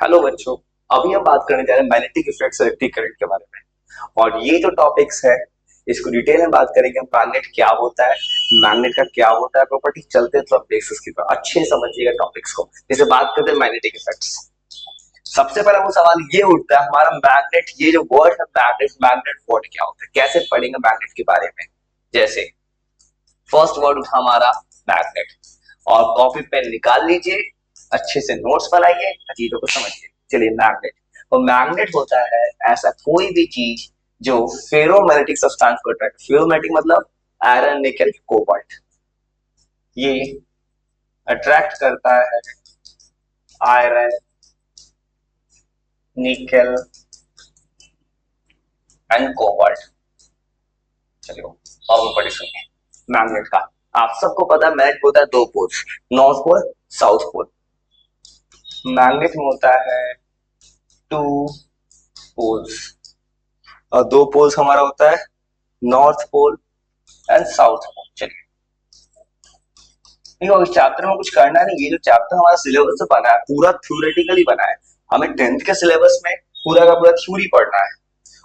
Hello बच्चों। अभी हम बात करने जा रहे हैं मैग्नेटिक इफेक्ट्स इलेक्ट्रिक करंट के बारे में। और ये जो टॉपिक्स है इसको डिटेल में बात करेंगे हम। मैग्नेट क्या होता है, मैग्नेट का क्या होता है प्रॉपर्टी, चलते हैं थोड़ा बेसिक्स की तरफ। अच्छे से समझिएगा टॉपिक्स को। जैसे बात करते हैं मैग्नेटिक इफेक्ट्स, सबसे पहला वो सवाल ये उठता है हमारा, मैग्नेट, ये जो वर्ड है मैग्नेट, मैग्नेट वर्ड क्या होता है, कैसे पढ़ेंगे मैग्नेट के बारे में। जैसे फर्स्ट वर्ड उठा हमारा मैग्नेट, और कॉपी पेन निकाल लीजिए, अच्छे से नोट्स बनाइए, चीजों को समझिए। चलिए मैग्नेट, तो मैग्नेट होता है ऐसा कोई भी चीज जो फेरोमैग्नेटिक सब्सटेंस को अट्रैक्ट, फेरोमैग्नेटिक मतलब आयरन निकल कोबाल्ट, ये अट्रैक्ट करता है आयरन निकल एंड कोबाल्ट। चलिए और ऊपर सुनिए मैग्नेट का। आप सबको पता है मैग्नेट होता है दो poles, north pole south pole. Magnet में होता है टू पोल्स, और दो पोल्स हमारा होता है north pole and south pole. चलिए नहीं, इस चैप्टर में कुछ करना नहीं, ये जो चैप्टर हमारा सिलेबस से बना है पूरा थ्योरेटिकली बना है। हमें 10th के सिलेबस में पूरा का पूरा थ्योरी पढ़ना है।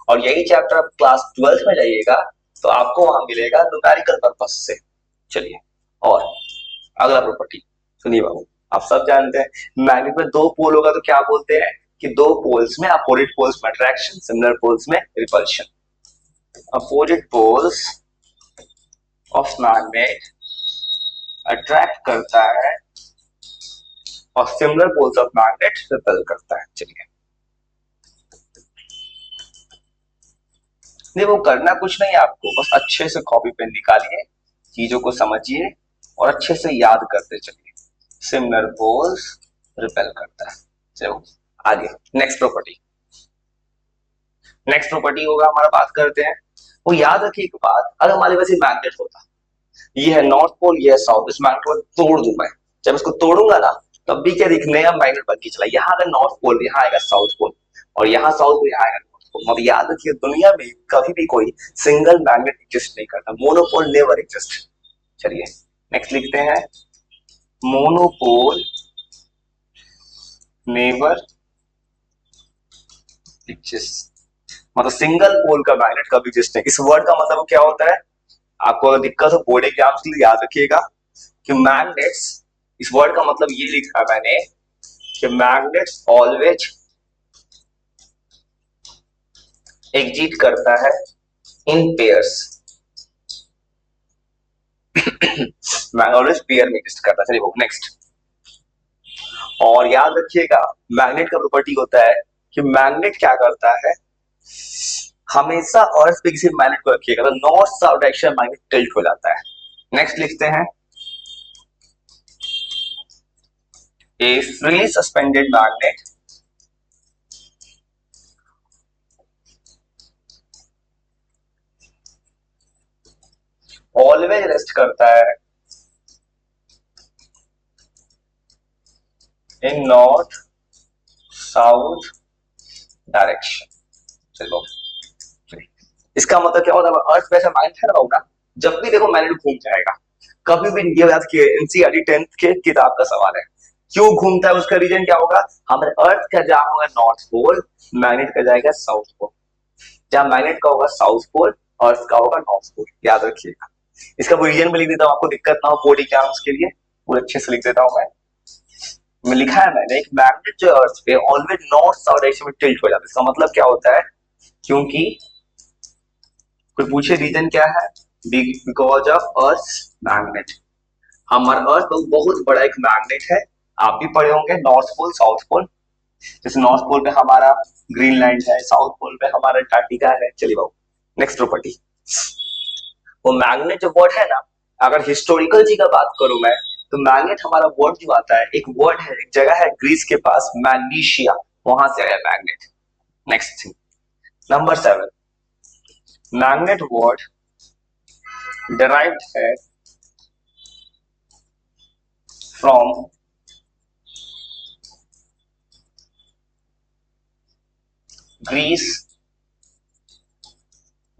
और यही चैप्टर आप क्लास 12th में जाइएगा तो आपको वहां मिलेगा न्यूमेरिकल पर्पस से। चलिए और अगला प्रॉपर्टी सुनिए बाबू। आप सब जानते हैं मैग्नेट में दो पोल होगा तो क्या बोलते हैं कि दो पोल्स में, अपोजिट पोल्स में अट्रैक्शन, सिमिलर पोल्स में repulsion. Opposite poles of magnet attract करता है और similar poles of magnet repel करता है। चलिए नहीं, वो करना कुछ नहीं है आपको, बस अच्छे से कॉपी पेन निकालिए, चीजों को समझिए और अच्छे से याद करते चलिए। सिमिलर पोल्स रिपेल करता है। चलो आगे नेक्स्ट प्रॉपर्टी। नेक्स्ट प्रॉपर्टी होगा हमारा, बात करते हैं। वो याद रखिए एक बात, अगर हमारे पास ये मैग्नेट होता, ये है नॉर्थ पोल, ये है साउथ, इस मैग्नेट को तोड़ दूं मैं, जब इसको तोड़ूंगा ना तब भी क्या दिख, नया मैग्नेट बन के चला। यहाँ अगर नॉर्थ पोल, यहाँ आएगा साउथ पोल, और यहाँ साउथ पोल, यहाँ आएगा नॉर्थ पोल। और याद रखिए दुनिया में कभी भी कोई सिंगल मैग्नेट एग्जिस्ट नहीं करता, मोनोपोल नेवर एग्जिस्ट। चलिए नेक्स्ट लिखते हैं, मोनोपोल नेवर एग्जिस्ट, मतलब सिंगल पोल का मैग्नेट कभी एग्जिस्ट नहीं। इस वर्ड का मतलब क्या होता है, आपको अगर दिक्कत हो बोर्ड एग्जाम के लिए याद रखिएगा कि मैग्नेट्स, इस वर्ड का मतलब ये लिखा है मैंने कि मैग्नेट्स ऑलवेज एग्जिट करता है इन पेयर्स। ऑलवेज पेयर में एग्जिस्ट करता है। चलिए वो नेक्स्ट। और याद रखिएगा मैग्नेट का प्रॉपर्टी होता है कि मैग्नेट क्या करता है, हमेशा अर्थ पे किसी मैग्नेट को रखिएगा तो north south direction magnet tilt हो जाता है। नेक्स्ट लिखते हैं, ए freely suspended magnet always rest करता है इन नॉर्थ साउथ डायरेक्शन। चलो इसका मतलब क्या होता है, अर्थ पे ऐसा मैग्नेट है ना, जब भी देखो मैग्नेट घूम जाएगा। कभी भी ये याद किए, एनसीईआरटी 10th के किताब का सवाल है, क्यों घूमता है, उसका रीजन क्या होगा। हमारे अर्थ का जहां होगा नॉर्थ पोल, मैग्नेट का जाएगा साउथ पोल। जहां मैग्नेट का होगा साउथ पोल, अर्थ का होगा नॉर्थ पोल, याद रखिएगा। इसका रीजन में लिख देता हूँ, आपको दिक्कत ना हो बोर्ड एग्जाम्स के लिए, पूरे अच्छे से लिख देता हूँ मैं लिखा है मैंने, एक मैग्नेट जो अर्थ पे ऑलवेज नॉर्थ साउथ डायरेक्शन में टिल्ट हो जाता है। इसका मतलब क्या होता है, क्योंकि कोई पूछे रीजन क्या है, बिकॉज ऑफ अर्थ मैग्नेट। हमारा अर्थ बहुत बड़ा एक मैग्नेट है। आप भी पढ़े होंगे नॉर्थ पोल साउथ पोल, जैसे नॉर्थ पोल पे हमारा ग्रीनलैंड है, साउथ पोल पे हमारा अंटार्कटिका है। चलिए बाबू नेक्स्ट प्रॉपर्टी। वो मैग्नेट जो वर्ड है ना, अगर हिस्टोरिकल जी का बात करूं मैं, तो मैग्नेट हमारा वर्ड जो आता है, एक वर्ड है, एक जगह है ग्रीस के पास मैग्नीशिया, वहां से आया magnet. Next thing number 7, magnet word derived है from Greece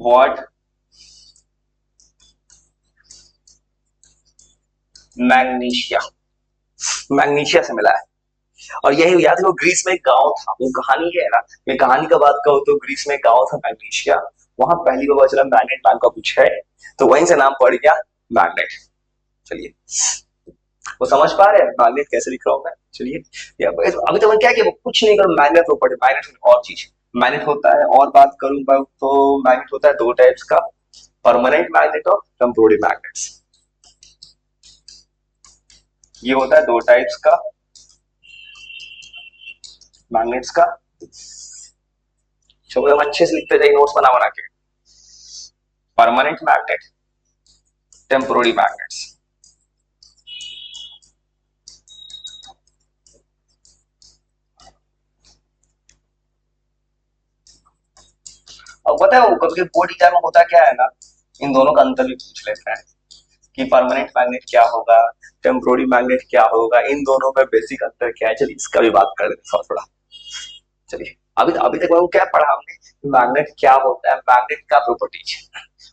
word Magnesia, Magnesia से मिला है। और यही याद है, वो ग्रीस में एक गांव था, वो कहानी है ना, मैं कहानी का बात करूँ तो ग्रीस में एक गांव था मैग्नीशिया, वहां पहली बार पता चला मैग्नेट नाम का कुछ है, तो वहीं से नाम पड़ गया मैग्नेट। चलिए, वो समझ पा रहे हैं मैग्नेट कैसे लिख रहा हूं मैं? चलिए, अभी तो मैं क्या किया, वो कुछ नहीं करूँ, मैग्नेट प्रॉपर्टी, मैग्नेट और चीज, मैग्नेट होता है, और बात करूं मैं तो मैग्नेट होता है दो टाइप्स का, परमानेंट मैग्नेट और टेम्पोररी मैग्नेट्स। ये होता है दो टाइप्स का मैग्नेट्स का। चलो हम अच्छे से लिखते जाइए नोट्स बना बना के। Permanent magnet, temporary magnets. और पता है वो कभी बोर्ड एग्जाम में होता क्या है ना, इन दोनों का अंतर भी पूछ लेता है कि परमानेंट मैग्नेट क्या होगा, टेम्पोररी मैग्नेट क्या होगा, इन दोनों में बेसिक अंतर क्या है। चलिए इसका भी बात कर लेते हैं थोड़ा थोड़ा। चलिए, अभी तक वो क्या पढ़ा हमने, मैग्नेट क्या होता है, मैग्नेट का प्रॉपर्टीज,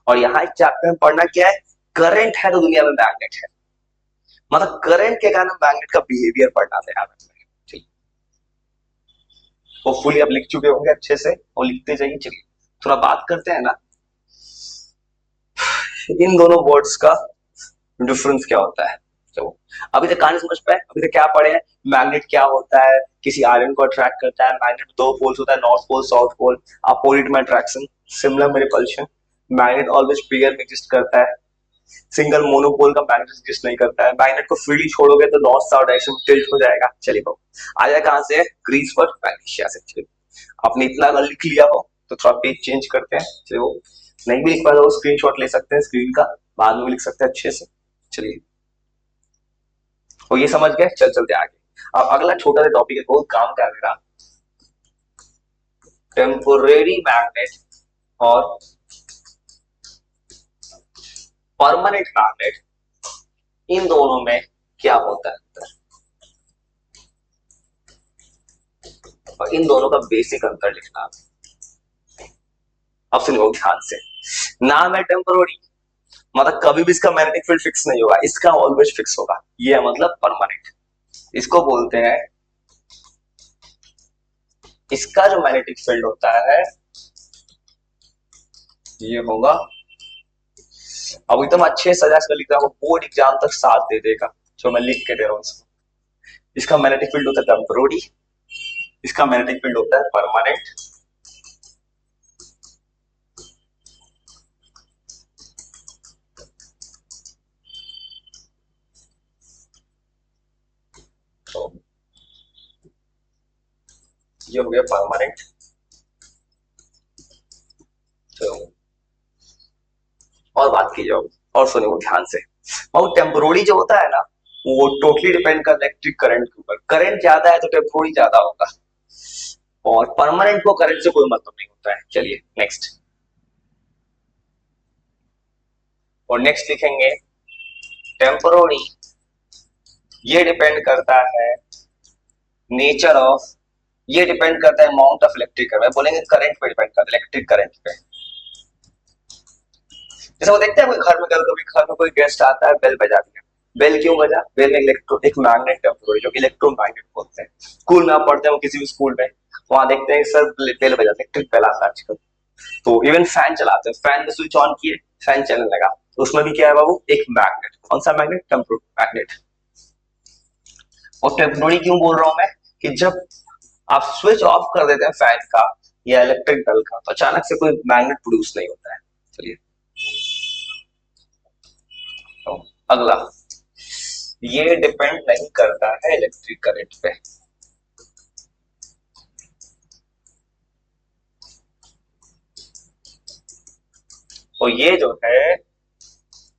और यहाँ एक चैप्टर में पढ़ना क्या है, करंट है तो दुनिया में मैग्नेट है, मतलब करंट के कारण मैग्नेट का बिहेवियर पढ़ना था यहाँ पे। ठीक, वो फुली आप लिख चुके होंगे अच्छे से, और लिखते जाइए। चलिए थोड़ा बात करते हैं ना इन दोनों वर्ड्स का डिफरेंस क्या होता है। तो अभी तक कहानी समझ पाए, अभी तक क्या पढ़े हैं, मैग्नेट क्या होता है, किसी आयरन को अट्रैक्ट करता है, मैग्नेट दो पोल्स होता है, north pole south pole, opposite में अट्रैक्शन, सिमिलर में रिपल्शन, मैग्नेट ऑलवेज पेयर में एग्जिस्ट करता है, सिंगल मोनोपोल का मैग्नेट एग्जिस्ट नहीं करता है, मैग्नेट को फ्रीली छोड़ोगे तो नॉर्थ साउथ डायरेक्शन में टिल्ट हो जाएगा। चलिए बाबू, आया कहां से, ग्रीस पर मैग्नीशिया से। चलिए आपने इतना अगर लिख लिया हो तो थोड़ा पेज चेंज करते हैं। चलिए वो नहीं भी लिख पाए तो स्क्रीनशॉट ले सकते हैं स्क्रीन का, बाद में भी लिख सकते हैं अच्छे से। चलिए, और ये समझ गए, चल चलते आगे। अब अगला छोटा सा टॉपिक है, बहुत काम का है मेरा, टेम्पोरेरी मैग्नेट और परमानेंट मैग्नेट, इन दोनों में क्या होता है अंतर, और इन दोनों का बेसिक अंतर लिखना। अब सुनिए ध्यान से, नाम है टेम्पोररी, मतलब कभी भी इसका मैग्नेटिक फील्ड फिक्स नहीं होगा, इसका ऑलवेज फिक्स होगा, ये है मतलब परमानेंट। इसको बोलते हैं, इसका जो मैग्नेटिक फील्ड होता है ये होगा, अब एकदम अच्छे सजा कर लिख रहा हूँ, बोर्ड एग्जाम तक साथ दे देगा जो मैं लिख के दे रहा हूँ इसको। इसका मैग्नेटिक फील्ड होता है टेम्पोररी, इसका मैग्नेटिक फील्ड होता है परमानेंट। तो ये हो गया परमानेंट। तो और बात की जाओ, और सुनिए वो ध्यान से, और टेम्पोररी जो होता है ना वो टोटली डिपेंड कर इलेक्ट्रिक करंट के ऊपर, करंट ज्यादा है तो टेम्पोररी ज्यादा होगा, और परमानेंट को करंट से कोई मतलब नहीं होता है। चलिए नेक्स्ट, और नेक्स्ट लिखेंगे टेम्पोररी, ये डिपेंड करता है नेचर ऑफ, ये डिपेंड करता है अमाउंट ऑफ इलेक्ट्रिक करंट, बोलेंगे करंट पे डिपेंड करता है, इलेक्ट्रिक करंट पे। जैसे वो देखते हैं कोई घर में, कभी घर में कोई गेस्ट आता है, बेल बजा दिया, बेल क्यों बजा, बेल में एक मैग्नेट टेम्पोररी जो कि इलेक्ट्रोमैग्नेट बोलते हैं, स्कूल में आप पढ़ते हो किसी भी स्कूल में, वहां देखते हैं सर बेल बजाते, इलेक्ट्रिक बेल आता है आजकल। तो इवन फैन चलाते हैं, फैन में स्विच ऑन किए, फैन चलने लगा, तो उसमें भी क्या है बाबू, एक मैग्नेट, कौन सा मैग्नेट, टेम्पोररी मैग्नेट। और टेम्पोररी क्यों बोल रहा हूं मैं, कि जब आप स्विच ऑफ कर देते हैं फैन का या इलेक्ट्रिक बल्ब का, तो अचानक से कोई मैग्नेट प्रोड्यूस नहीं होता है। चलिए तो अगला, ये डिपेंड नहीं करता है इलेक्ट्रिक करंट पे, और ये जो है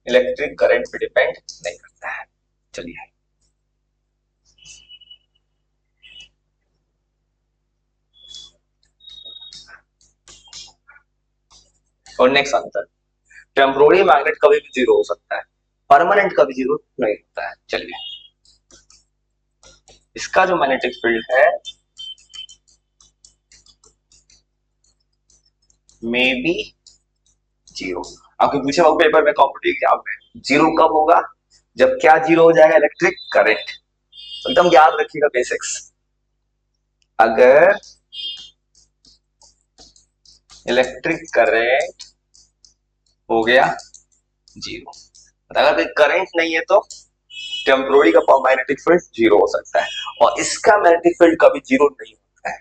इलेक्ट्रिक करंट पे डिपेंड नहीं करता है। चलिए और नेक्स्ट अंतर, टेम्पोररी मैग्नेट कभी भी जीरो हो सकता है, परमानेंट कभी जीरो नहीं होता है। चलिए, इसका जो मैग्नेटिक फील्ड है मे बी जीरो। आपके पूछे वो पेपर में कॉम्पिटिटिव एग्जाम में, जीरो कब होगा, जब क्या जीरो हो जाएगा, इलेक्ट्रिक करंट। तो एकदम याद रखिएगा बेसिक्स, अगर इलेक्ट्रिक करंट हो गया जीरो, अगर कोई करंट नहीं है तो टेम्पोररी का मैग्नेटिक फील्ड जीरो हो सकता है, और इसका मैग्नेटिक फील्ड कभी जीरो नहीं होता है।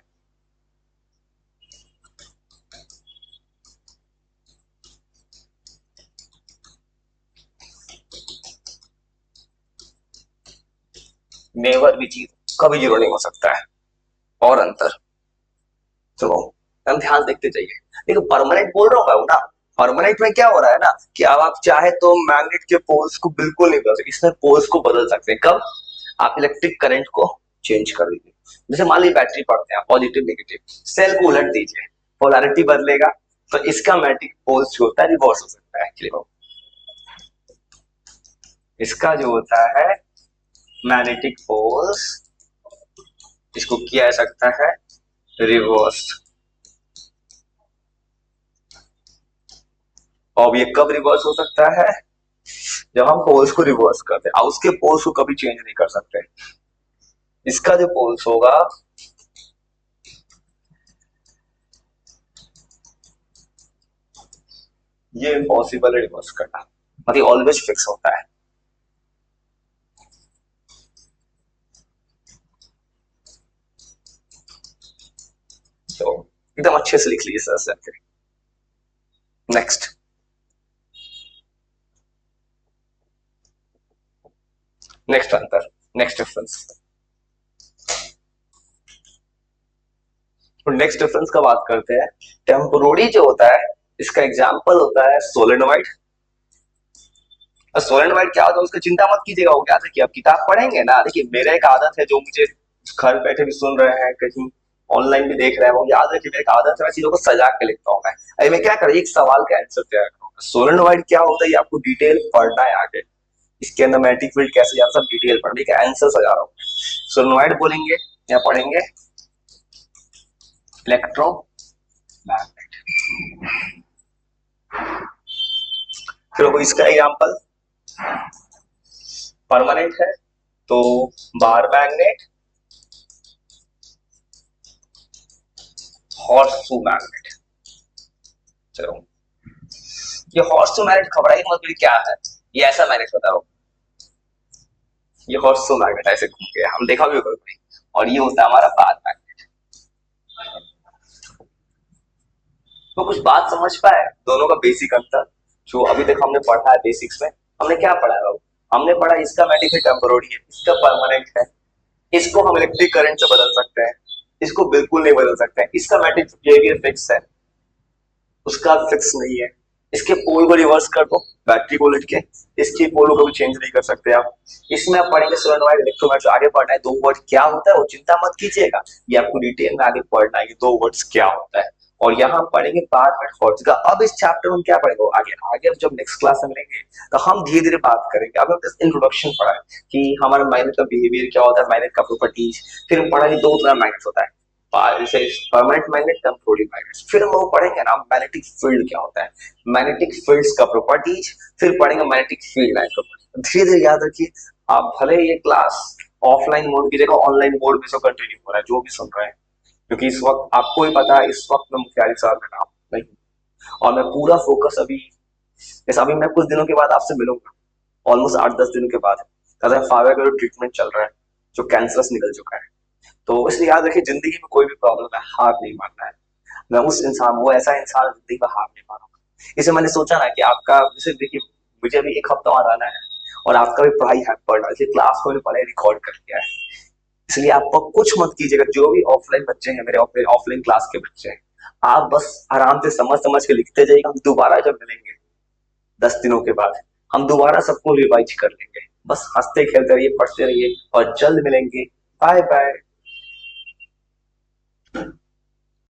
नेवर भी जीरो, कभी जीरो नहीं हो सकता है। और अंतर चलो हम ध्यान देखते जाइए। देखो परमानेंट बोल रहा हूँ ना, परमानेंट में क्या हो रहा है ना कि अब आप चाहे तो मैग्नेट के पोल्स को बिल्कुल नहीं बदल सकते, इसमें पोल्स को बदल सकते हैं। कब? आप इलेक्ट्रिक करंट को चेंज कर दीजिए। जैसे मान लीजिए बैटरी पढ़ते हैं पॉजिटिव नेगेटिव, सेल को उलट दीजिए, पोलैरिटी बदलेगा तो इसका मैग्नेटिक पोल्स जो होता है रिवर्स हो सकता है। एक्चुअली इसका जो होता है मैग्नेटिक पोल्स, इसको किया जा सकता है रिवर्स। और ये कब रिवर्स हो सकता है? जब हम पोल्स को रिवर्स करते हैं, उसके पोल्स को कभी चेंज नहीं कर सकते। इसका जो पोल्स होगा ये इम्पॉसिबल है रिवर्स करना, मतलब ऑलवेज फिक्स होता है। तो एकदम अच्छे से लिख लीजिए सर। नेक्स्ट अंतर, नेक्स्ट डिफरेंस। तो नेक्स्ट डिफरेंस का बात करते हैं। टेम्पोररी जो होता है इसका एग्जांपल होता है सोलेनोइड। सोलेनोइड क्या होता है उसका चिंता मत कीजिएगा, वो क्या था कि आप किताब पढ़ेंगे ना, देखिए मेरा एक आदत है जो मुझे घर बैठे भी सुन रहे हैं, कहीं ऑनलाइन भी देख रहे हैं, वो याद है कि मेरी एक आदत है चीजों को सजा के लिखता हूँ मैं। अरे मैं क्या करूँ, एक सवाल का आंसर तैयार करूंगा, सोलेनोइड क्या होता है ये आपको डिटेल पढ़ना है आगे, इसके अंदर मैग्नेटिक फील्ड कैसे जाता है सब डिटेल पढ़ने का आंसर सजा रहा हूँ। सोलेनोइड बोलेंगे या पढ़ेंगे इलेक्ट्रोमैग्नेट। फिर इसका एग्जांपल परमानेंट है तो बार मैग्नेट, हॉर्सशू मैग्नेट। चलो ये हॉर्सशू मैग्नेट घबराइए मत, क्या है ये, ऐसा मैग्नेट होता है, ये हॉर्सशू मैग्नेट ऐसे घूम गया, हम देखा भी होगा, और ये होता है हमारा बार मैग्नेट। तो कुछ बात समझ पाए दोनों का बेसिक अंतर जो अभी तक हमने पढ़ा है बेसिक्स में? हमने क्या पढ़ा है? हमने पढ़ा इसका मैग्नेटिक टेम्पोररी है, इसका परमानेंट है, इसको हम इलेक्ट्रिक करंट से बदल सकते हैं, इसको बिल्कुल नहीं बदल सकते हैं, इसका मैग्नेटिक बिहेवियर फिक्स है, उसका फिक्स नहीं है। इसके पोल को रिवर्स कर दो बैटरी को उलट के, इसके पोल को भी चेंज नहीं कर सकते आप। इसमें आप पढ़ेंगे सोलेनोइड इलेक्ट्रोमैग्नेट, जो आगे पढ़ना है 2 वर्ड क्या होता है वो चिंता मत कीजिएगा, ये आपको डिटेल में आगे पढ़ना है 2 वर्ड्स क्या होता है। और यहाँ हम पढ़ेंगे बार मैग्नेट हॉर्स का। अब इस चैप्टर में क्या पढ़ेंगे आगे आगे जब नेक्स्ट क्लास में मिलेंगे तो हम धीरे धीरे बात करेंगे। अब हम इंट्रोडक्शन पढ़ा है कि हमारा मैग्नेट का बिहेवियर क्या होता है, मैग्नेट का प्रॉपर्टीज, फिर हम पढ़ा कि 2 तरह मैग्नेट होता है, परमानेंट मैग्नेट, टेम्पोररी मैग्नेट। फिर हम वो पढ़ेंगे ना मैग्नेटिक फील्ड क्या होता है, मैग्नेटिक फील्ड्स का प्रॉपर्टीज, फिर पढ़ेंगे मैग्नेटिक फील्ड लाइन प्रॉपर्टी। धीरे धीरे याद रखिए, आप भले ये क्लास ऑफलाइन मोड की जगह ऑनलाइन मोड में से कंटिन्यू हो रहा है जो भी सुन रहे हैं, क्योंकि इस वक्त आपको ही पता है इस वक्त मैं मुखियारी साहब में नाम नहीं, और मैं पूरा फोकस अभी, जैसे अभी मैं कुछ दिनों के बाद आपसे मिलूंगा, ऑलमोस्ट 8-10 दिनों के बाद, फाइबर का ट्रीटमेंट चल रहा है जो कैंसरस निकल चुका है। तो इसलिए याद रखिए जिंदगी में कोई भी प्रॉब्लम है हार नहीं मानना है। मैं उस इंसान, वो ऐसा इंसान जिंदगी में हार नहीं मानूंगा। इसे मैंने सोचा ना कि आपका, जैसे देखिए मुझे अभी 1 हफ्ता और आना है और आपका भी पढ़ाई है पढ़ना, इसलिए क्लास को पढ़ाई रिकॉर्ड कर दिया है, इसलिए आप कुछ मत कीजिएगा। जो भी ऑफलाइन बच्चे हैं मेरे ऑफलाइन क्लास के बच्चे हैं, आप बस आराम से समझ समझ के लिखते जाइएगा। हम दोबारा जब मिलेंगे 10 दिनों के बाद हम दोबारा सबको रिवाइज कर लेंगे। बस हंसते खेलते रहिए, पढ़ते रहिए और जल्द मिलेंगे। Bye bye.